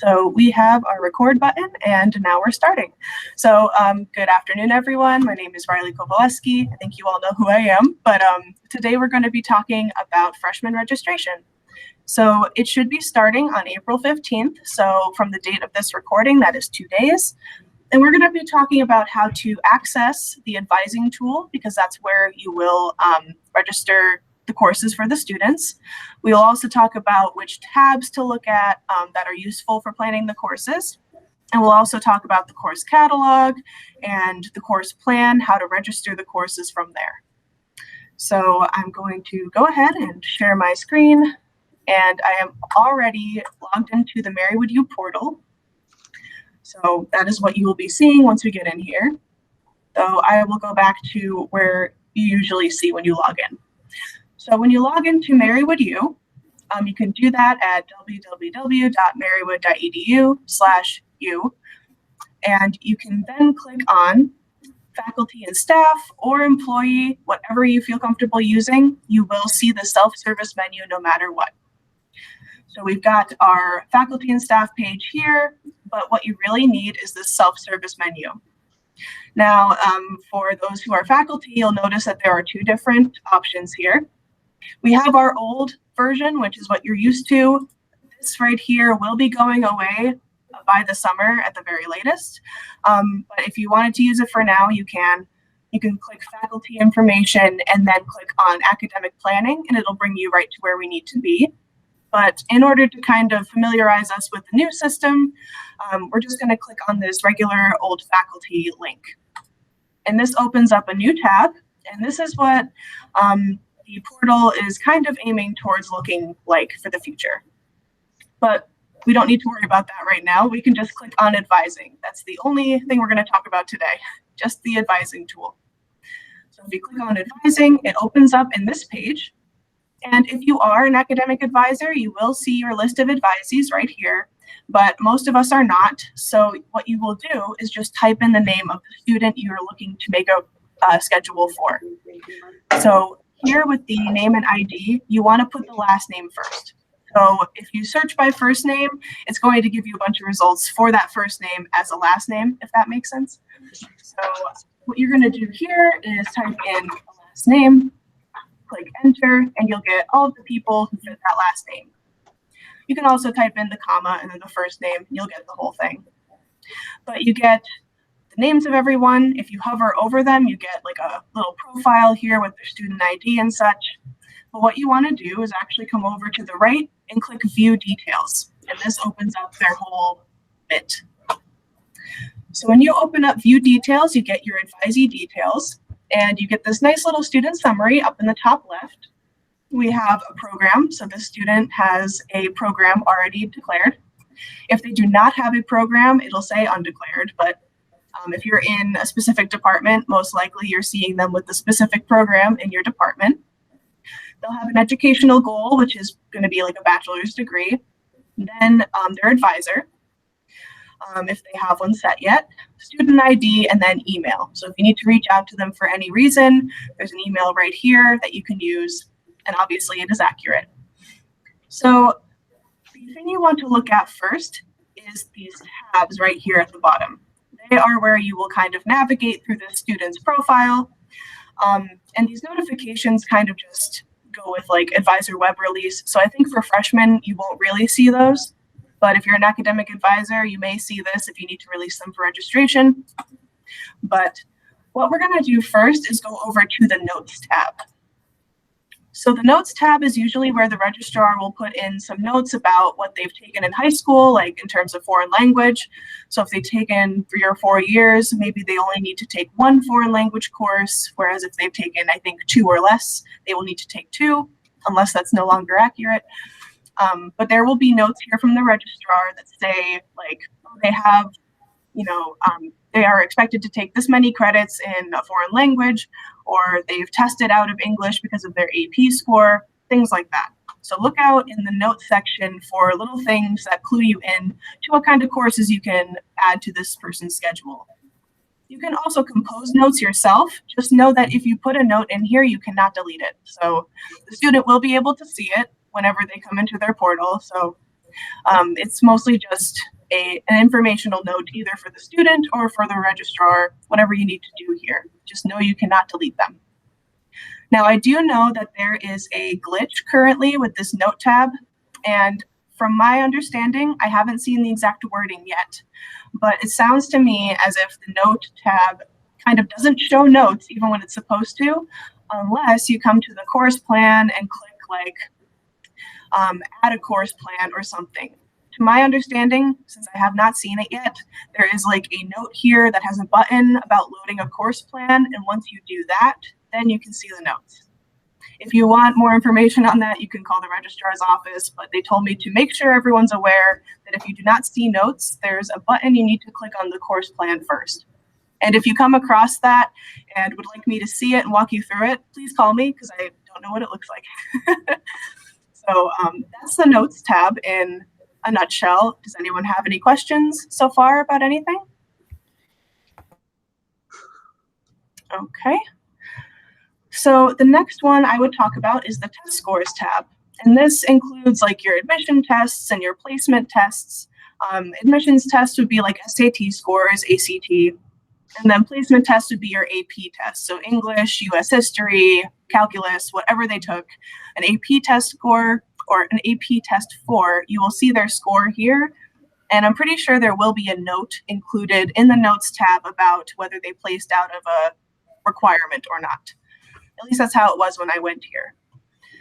So we have our record button and now we're starting. So good afternoon, everyone. My name is Riley Kowaleski. I think you all know who I am, but today we're going to be talking about freshman registration. So it should be starting on April 15th. So from the date of this recording, that is 2 days. And we're going to be talking about how to access the advising tool, because that's where you will register the courses for the students. We'll also talk about which tabs to look at that are useful for planning the courses. And we'll also talk about the course catalog and the course plan, how to register the courses from there. So I'm going to go ahead and share my screen. And I am already logged into the Marywood U portal. So that is what you will be seeing once we get in here. So I will go back to where you usually see when you log in. So when you log into Marywood U, you can do that at www.marywood.edu/u. And you can then click on faculty and staff or employee, whatever you feel comfortable using. You will see the self-service menu no matter what. So we've got our faculty and staff page here, but what you really need is the self-service menu. Now, for those who are faculty, you'll notice that there are two different options here. We have our old version, which is what you're used to. This right here will be going away by the summer at the very latest. But if you wanted to use it for now, you can. You can click faculty information and then click on academic planning, and it'll bring you right to where we need to be. But in order to kind of familiarize us with the new system, we're just going to click on this regular old faculty link. And this opens up a new tab. And this is what the portal is kind of aiming towards looking like for the future. But we don't need to worry about that right now. We can just click on advising. That's the only thing we're going to talk about today, just the advising tool. So if you click on advising, it opens up in this page. And if you are an academic advisor, you will see your list of advisees right here, but most of us are not. So what you will do is just type in the name of the student you're looking to make a schedule for. So here with the name and ID, you want to put the last name first. So if you search by first name, it's going to give you a bunch of results for that first name as a last name, if that makes sense. So what you're going to do here is type in the last name, click enter, and you'll get all of the people who fit that last name. You can also type in the comma and then the first name, and you'll get the whole thing. But you get the names of everyone. If you hover over them, you get like a little profile here with their student ID and such. But what you want to do is actually come over to the right and click view details. And this opens up their whole bit. So when you open up view details, you get your advisee details. And you get this nice little student summary up in the top left. We have a program, so the student has a program already declared. If they do not have a program, it'll say undeclared, but if you're in a specific department, most likely you're seeing them with the specific program in your department. They'll have an educational goal, which is going to be like a bachelor's degree, then their advisor. If they have one set yet, student ID, and then email. So if you need to reach out to them for any reason, there's an email right here that you can use, and obviously it is accurate. So the thing you want to look at first is these tabs right here at the bottom. They are where you will kind of navigate through the student's profile, and these notifications kind of just go with like advisor web release. So I think for freshmen, you won't really see those. But if you're an academic advisor, you may see this if you need to release them for registration. But what we're going to do first is go over to the Notes tab. So the Notes tab is usually where the registrar will put in some notes about what they've taken in high school, like in terms of foreign language. So if they've taken 3 or 4 years, maybe they only need to take 1 foreign language course, whereas if they've taken, I think, 2 or less, they will need to take 2, unless that's no longer accurate. But there will be notes here from the registrar that say, like, they have, they are expected to take this many credits in a foreign language, or they've tested out of English because of their AP score, things like that. So look out in the notes section for little things that clue you in to what kind of courses you can add to this person's schedule. You can also compose notes yourself. Just know that if you put a note in here, you cannot delete it. So the student will be able to see it whenever they come into their portal. So it's mostly just an informational note either for the student or for the registrar, whatever you need to do here. Just know you cannot delete them. Now, I do know that there is a glitch currently with this note tab, and from my understanding, I haven't seen the exact wording yet, but it sounds to me as if the note tab kind of doesn't show notes even when it's supposed to, unless you come to the course plan and click like add a course plan or something. To my understanding, since I have not seen it yet, there is like a note here that has a button about loading a course plan, and once you do that, then you can see the notes. If you want more information on that, you can call the registrar's office, but they told me to make sure everyone's aware that if you do not see notes, there's a button you need to click on the course plan first. And if you come across that and would like me to see it and walk you through it, please call me because I don't know what it looks like. So that's the notes tab in a nutshell. Does anyone have any questions so far about anything? Okay. So the next one I would talk about is the test scores tab. And this includes like your admission tests and your placement tests. Admissions tests would be like SAT scores, ACT, and then placement tests would be your AP tests. So English, US history, calculus, whatever they took. An AP test score or an AP test 4, you will see their score here. And I'm pretty sure there will be a note included in the notes tab about whether they placed out of a requirement or not. At least that's how it was when I went here.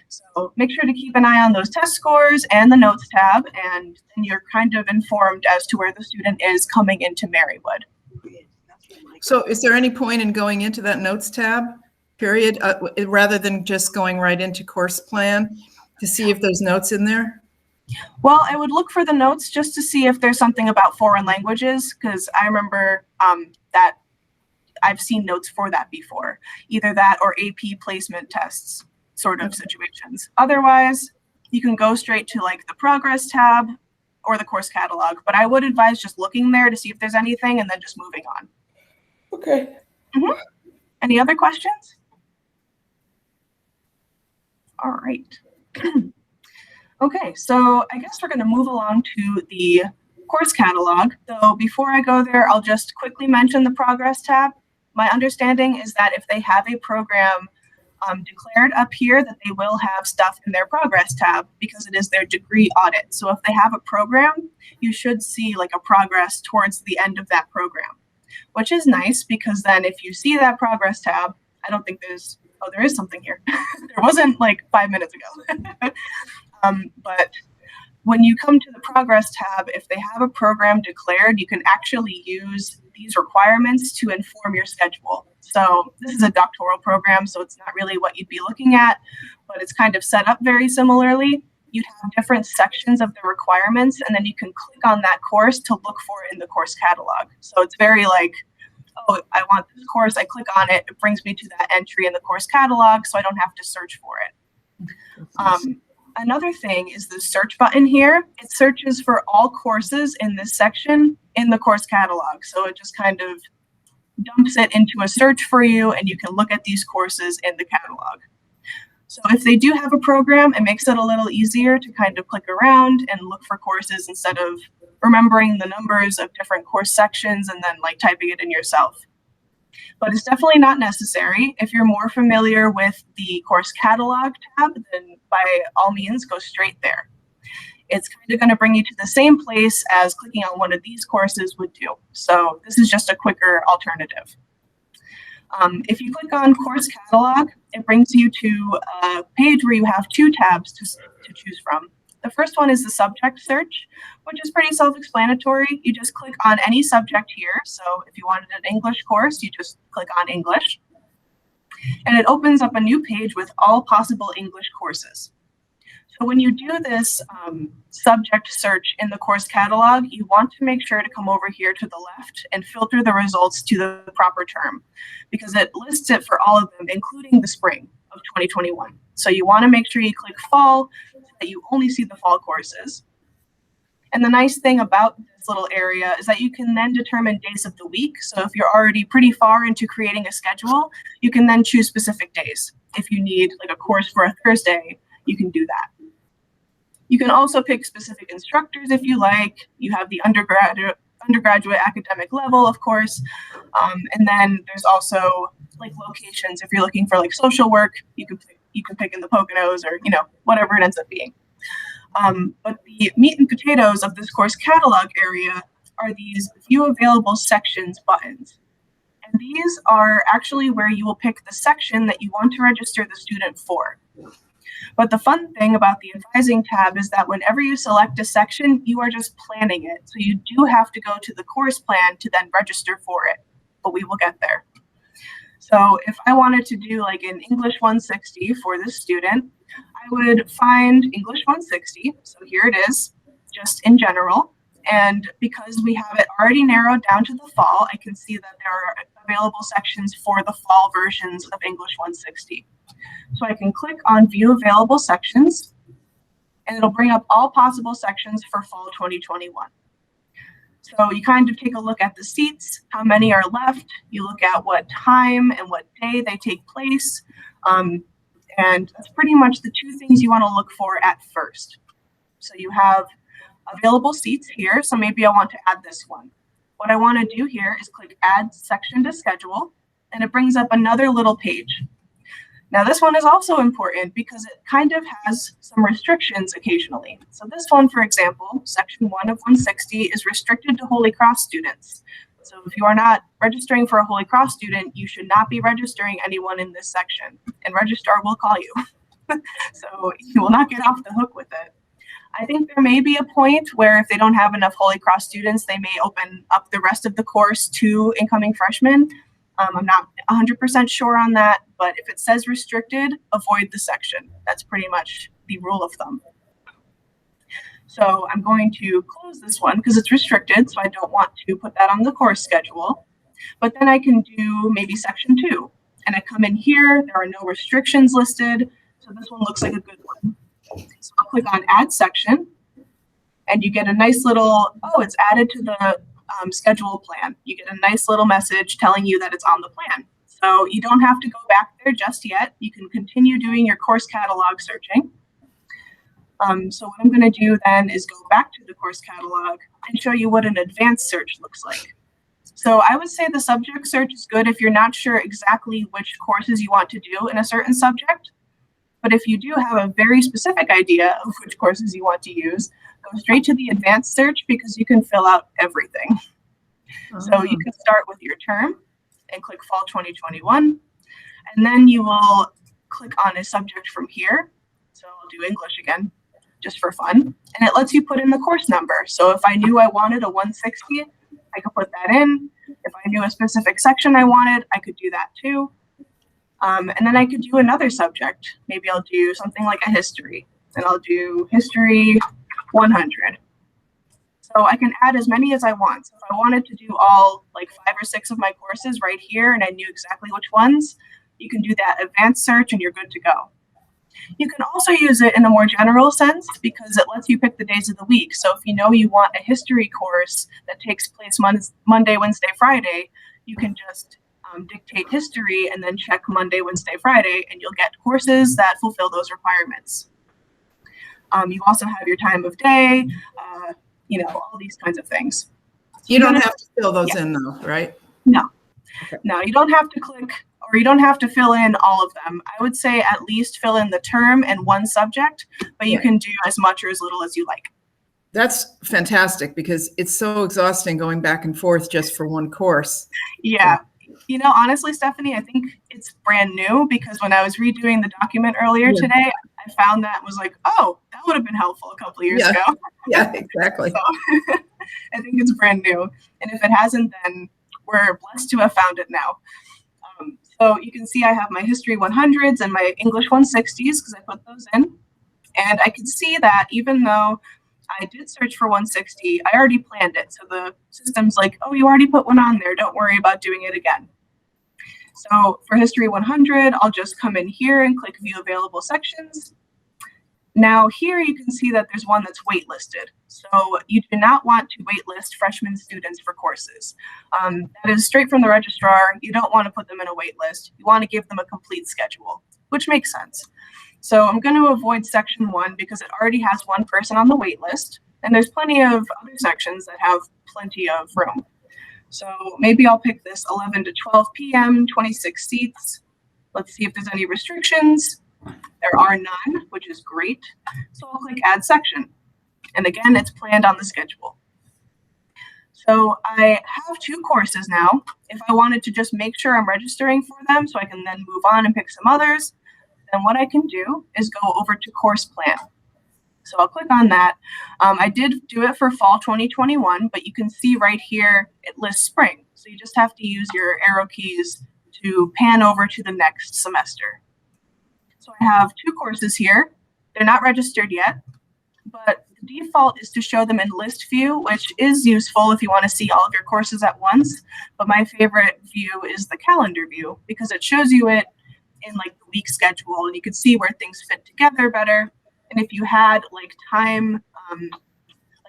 So make sure to keep an eye on those test scores and the notes tab, and then you're kind of informed as to where the student is coming into Marywood. So is there any point in going into that notes tab, period, rather than just going right into course plan to see if there's notes in there? Well, I would look for the notes just to see if there's something about foreign languages, because I remember that I've seen notes for that before, either that or AP placement tests sort of situations. Otherwise, you can go straight to like the progress tab or the course catalog, but I would advise just looking there to see if there's anything and then just moving on. Okay. Mm-hmm. Any other questions? All right. Okay, so I guess we're going to move along to the course catalog. So before I go there, I'll just quickly mention the progress tab. My understanding is that if they have a program declared up here, that they will have stuff in their progress tab because it is their degree audit. So if they have a program, you should see like a progress towards the end of that program, which is nice because then if you see that progress tab, I don't think there's, oh, there is something here. There wasn't like 5 minutes ago. But when you come to the progress tab, if they have a program declared, you can actually use these requirements to inform your schedule. So this is a doctoral program, so it's not really what you'd be looking at, but it's kind of set up very similarly. You'd have different sections of the requirements, and then you can click on that course to look for it in the course catalog. So it's very like, oh, I want this course, I click on it, it brings me to that entry in the course catalog, so I don't have to search for it. Another thing is the search button here. It searches for all courses in this section in the course catalog. So it just kind of dumps it into a search for you, and you can look at these courses in the catalog. So if they do have a program, it makes it a little easier to kind of click around and look for courses instead of remembering the numbers of different course sections and then like typing it in yourself. But it's definitely not necessary. If you're more familiar with the course catalog tab, then by all means, go straight there. It's kind of going to bring you to the same place as clicking on one of these courses would do. So this is just a quicker alternative. If you click on course catalog, it brings you to a page where you have 2 tabs to choose from. The first one is the subject search, which is pretty self-explanatory. You just click on any subject here. So if you wanted an English course, you just click on English. And it opens up a new page with all possible English courses. So when you do this subject search in the course catalog, you want to make sure to come over here to the left and filter the results to the proper term, because it lists it for all of them, including the spring of 2021. So you want to make sure you click fall so that you only see the fall courses. And the nice thing about this little area is that you can then determine days of the week. So if you're already pretty far into creating a schedule, you can then choose specific days. If you need like a course for a Thursday, you can do that. You can also pick specific instructors if you like. You have the undergraduate academic level, of course. And then there's also like locations. If you're looking for like social work, you can pick in the Poconos or, whatever it ends up being. But the meat and potatoes of this course catalog area are these view available sections buttons. And these are actually where you will pick the section that you want to register the student for. But the fun thing about the advising tab is that whenever you select a section, you are just planning it. So you do have to go to the course plan to then register for it, but we will get there. So if I wanted to do like an English 160 for this student, I would find English 160. So here it is, just in general. And because we have it already narrowed down to the fall, I can see that there are available sections for the fall versions of English 160. So I can click on View Available Sections, and it'll bring up all possible sections for fall 2021. So you kind of take a look at the seats, how many are left. You look at what time and what day they take place. And that's pretty much the two things you want to look for at first. So you have available seats here. So maybe I want to add this one. What I want to do here is click Add Section to Schedule, and it brings up another little page. Now this one is also important because it kind of has some restrictions occasionally. So this one, for example, section 1 of 160 is restricted to Holy Cross students. So if you are not registering for a Holy Cross student, you should not be registering anyone in this section, and registrar will call you. So you will not get off the hook with it. I think there may be a point where if they don't have enough Holy Cross students, they may open up the rest of the course to incoming freshmen. I'm not 100% sure on that, but if it says restricted, avoid the section. That's pretty much the rule of thumb. So I'm going to close this one because it's restricted, so I don't want to put that on the course schedule. But then I can do maybe section 2. And I come in here, there are no restrictions listed, so this one looks like a good one. So I'll click on Add Section, and you get a nice little, it's added to the schedule plan. You get a nice little message telling you that it's on the plan. So you don't have to go back there just yet. You can continue doing your course catalog searching. So what I'm going to do then is go back to the course catalog and show you what an advanced search looks like. So I would say the subject search is good if you're not sure exactly which courses you want to do in a certain subject. But if you do have a very specific idea of which courses you want to use, go straight to the advanced search because you can fill out everything. So you can start with your term and click fall 2021. And then you will click on a subject from here. So I'll do English again, just for fun. And it lets you put in the course number. So if I knew I wanted a 160, I could put that in. If I knew a specific section I wanted, I could do that too. And then I could do another subject. Maybe I'll do something like a history, and I'll do history 100. So I can add as many as I want. So if I wanted to do all like 5 or 6 of my courses right here and I knew exactly which ones, you can do that advanced search and you're good to go. You can also use it in a more general sense because it lets you pick the days of the week. So if you know you want a history course that takes place Monday, Wednesday, Friday, you can just dictate history and then check Monday, Wednesday, Friday, and you'll get courses that fulfill those requirements. You also have your time of day, all these kinds of things. You don't have to fill those in though, right? No. Okay. No, you don't have to click or you don't have to fill in all of them. I would say at least fill in the term and one subject, but you can do as much or as little as you like. That's fantastic because it's so exhausting going back and forth just for one course. Yeah. Honestly, Stephanie, I think it's brand new because when I was redoing the document earlier today, I found that was like, that would have been helpful a couple of years ago. Yeah, exactly. So I think it's brand new. And if it hasn't, then we're blessed to have found it now. So you can see I have my history 100s and my English 160s because I put those in. And I can see that even though I did search for 160, I already planned it. So the system's like, you already put one on there. Don't worry about doing it again. So for history 100, I'll just come in here and click view available sections. Now here you can see that there's one that's waitlisted. So you do not want to waitlist freshman students for courses. That is straight from the registrar. You don't want to put them in a waitlist. You want to give them a complete schedule, which makes sense. So I'm going to avoid section 1 because it already has one person on the wait list, and there's plenty of other sections that have plenty of room. So maybe I'll pick this 11 to 12 p.m., 26 seats. Let's see if there's any restrictions. There are none, which is great. So I'll click add section. And again, it's planned on the schedule. So I have 2 courses now. If I wanted to just make sure I'm registering for them so I can then move on and pick some others, then what I can do is go over to course plan. So I'll click on that. I did do it for fall 2021, but you can see right here it lists spring. So you just have to use your arrow keys to pan over to the next semester. So I have 2 courses here. They're not registered yet, but the default is to show them in list view, which is useful if you want to see all of your courses at once. But my favorite view is the calendar view because it shows you it in like the week schedule, and you can see where things fit together better. And if you had like time,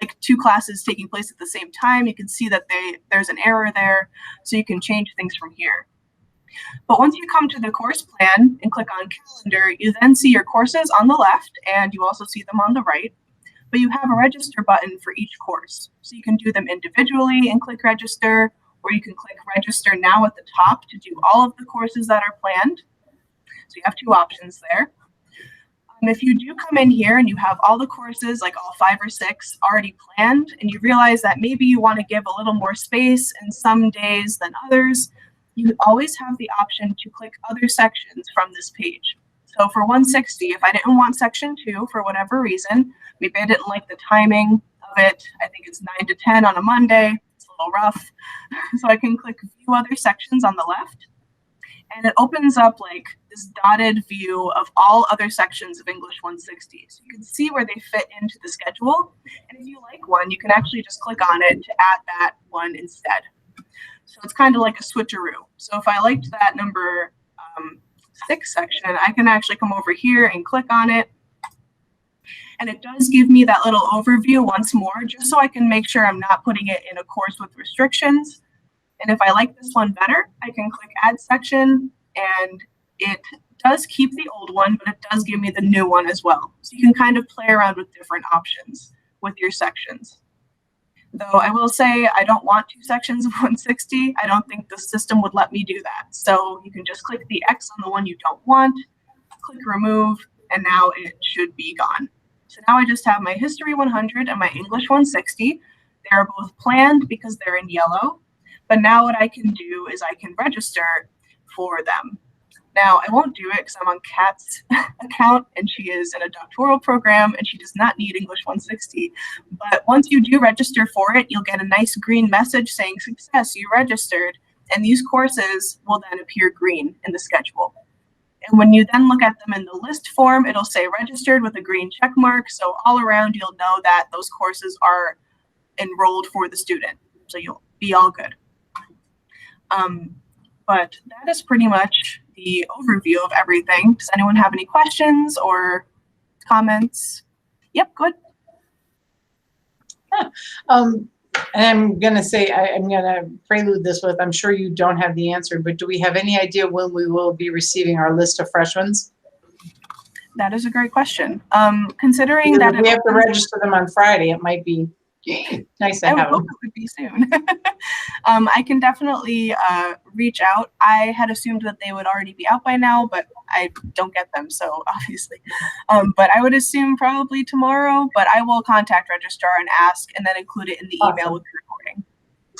like 2 classes taking place at the same time, you can see that there's an error there, so you can change things from here. But once you come to the course plan and click on calendar, you then see your courses on the left, and you also see them on the right. But you have a register button for each course. So you can do them individually and click register, or you can click register now at the top to do all of the courses that are planned. So you have 2 options there. If you do come in here and you have all the courses, like all 5 or 6 already planned, and you realize that maybe you want to give a little more space in some days than others, you always have the option to click other sections from this page. So for 160, if I didn't want section 2 for whatever reason, maybe I didn't like the timing of it, I think it's 9 to 10 on a Monday, it's a little rough, so I can click view other sections on the left, and it opens up like this dotted view of all other sections of English 160. So you can see where they fit into the schedule, and if you like one, you can actually just click on it to add that one instead. So it's kind of like a switcheroo. So if I liked that number 6 section, I can actually come over here and click on it. And it does give me that little overview once more, just so I can make sure I'm not putting it in a course with restrictions. And if I like this one better, I can click add section, and it does keep the old one, but it does give me the new one as well. So you can kind of play around with different options with your sections. Though I will say I don't want 2 sections of 160. I don't think the system would let me do that. So you can just click the X on the one you don't want, click remove, and now it should be gone. So now I just have my History 100 and my English 160. They're both planned because they're in yellow. But now what I can do is I can register for them. Now, I won't do it because I'm on Kat's account, and she is in a doctoral program, and she does not need English 160. But once you do register for it, you'll get a nice green message saying, success, you registered. And these courses will then appear green in the schedule. And when you then look at them in the list form, it'll say registered with a green check mark. So all around, you'll know that those courses are enrolled for the student. So you'll be all good. But that is pretty much the overview of everything. Does anyone have any questions or comments? Yep, good. Yeah. And I'm going to say, I'm going to prelude this with, I'm sure you don't have the answer, but do we have any idea when we will be receiving our list of freshmen? That is a great question. Considering that we have to register them on Friday, it might be nice to have them. I would hope it would be soon. I can definitely reach out. I had assumed that they would already be out by now, but I don't get them, so obviously. But I would assume probably tomorrow, but I will contact registrar and ask, and then include it in the email with the recording.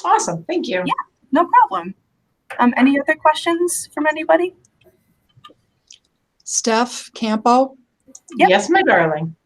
Awesome, thank you. Yeah, no problem. Any other questions from anybody? Steph Campo? Yep. Yes, my darling.